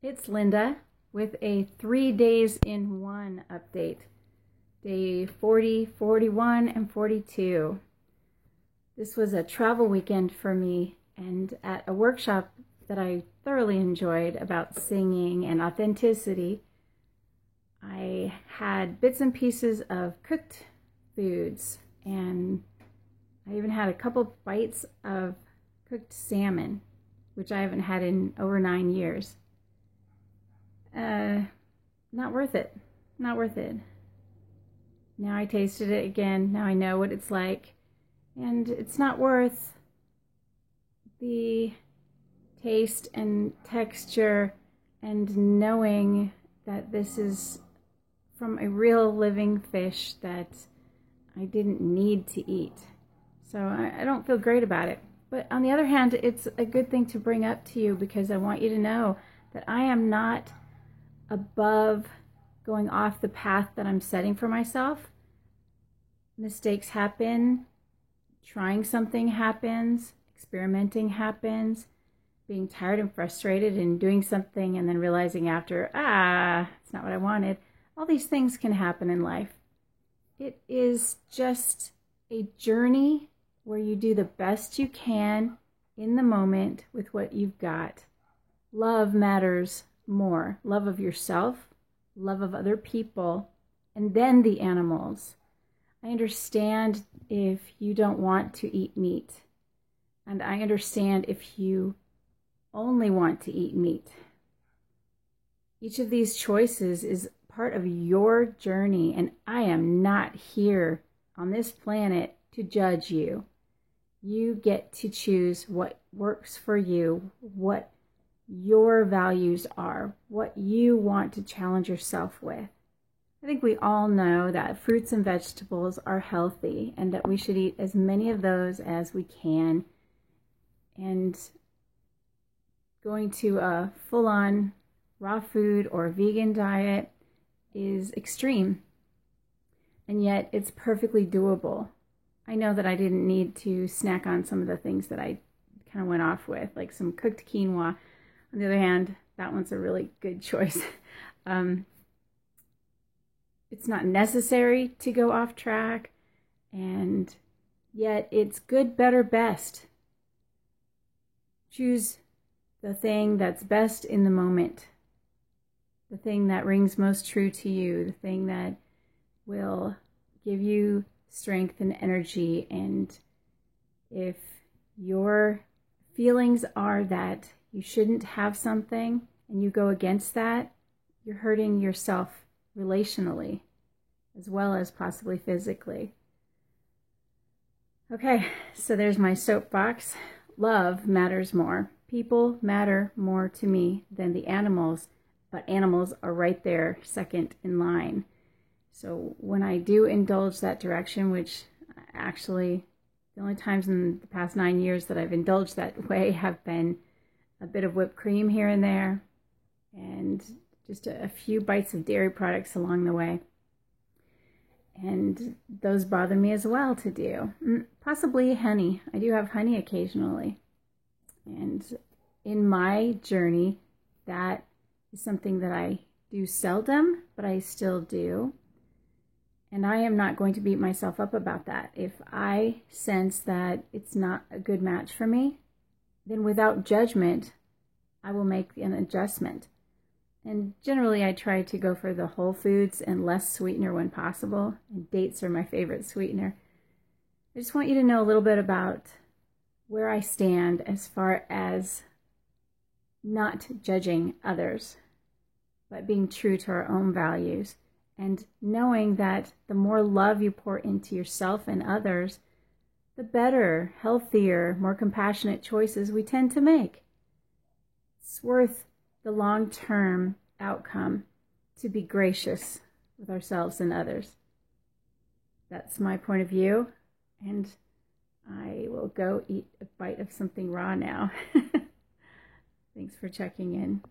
It's Linda with a 3 days in one update. Day 40, 41, and 42. This was a travel weekend for me, and at a workshop that I thoroughly enjoyed about singing and authenticity, I had bits and pieces of cooked foods, and I even had a couple bites of cooked salmon, which I haven't had in over 9 years. Not worth it. Not worth it. Now I tasted it again. Now I know what it's like. And it's not worth the taste and texture and knowing that this is from a real living fish that I didn't need to eat. So I don't feel great about it. But on the other hand, it's a good thing to bring up to you because I want you to know that I am not above going off the path that I'm setting for myself. Mistakes happen, trying something happens, experimenting happens, being tired and frustrated and doing something and then realizing after, it's not what I wanted. All these things can happen in life. It is just a journey where you do the best you can in the moment with what you've got. Love matters more. Love of yourself, love of other people, and then the animals. I understand if you don't want to eat meat, and I understand if you only want to eat meat. Each of these choices is part of your journey, and I am not here on this planet to judge you. You get to choose what works for you, what your values are, what you want to challenge yourself with. I think we all know that fruits and vegetables are healthy and that we should eat as many of those as we can. And going to a full-on raw food or vegan diet is extreme. And yet it's perfectly doable. I know that I didn't need to snack on some of the things that I kind of went off with, like some cooked quinoa. On the other hand, that one's a really good choice. It's not necessary to go off track, and yet it's good, better, best. Choose the thing that's best in the moment, the thing that rings most true to you, the thing that will give you strength and energy. And if your feelings are that you shouldn't have something and you go against that, you're hurting yourself relationally as well as possibly physically. Okay, so there's my soapbox. Love matters more. People matter more to me than the animals, but animals are right there second in line. So when I do indulge that direction, which actually the only times in the past 9 years that I've indulged that way have been a bit of whipped cream here and there, and just a few bites of dairy products along the way. And those bother me as well to do. Possibly honey. I do have honey occasionally. And in my journey, that is something that I do seldom, but I still do. And I am not going to beat myself up about that. If I sense that it's not a good match for me, then without judgment, I will make an adjustment. And generally, I try to go for the whole foods and less sweetener when possible. And dates are my favorite sweetener. I just want you to know a little bit about where I stand as far as not judging others, but being true to our own values. And knowing that the more love you pour into yourself and others, the better, healthier, more compassionate choices we tend to make. It's worth the long-term outcome to be gracious with ourselves and others. That's my point of view, and I will go eat a bite of something raw now. Thanks for checking in.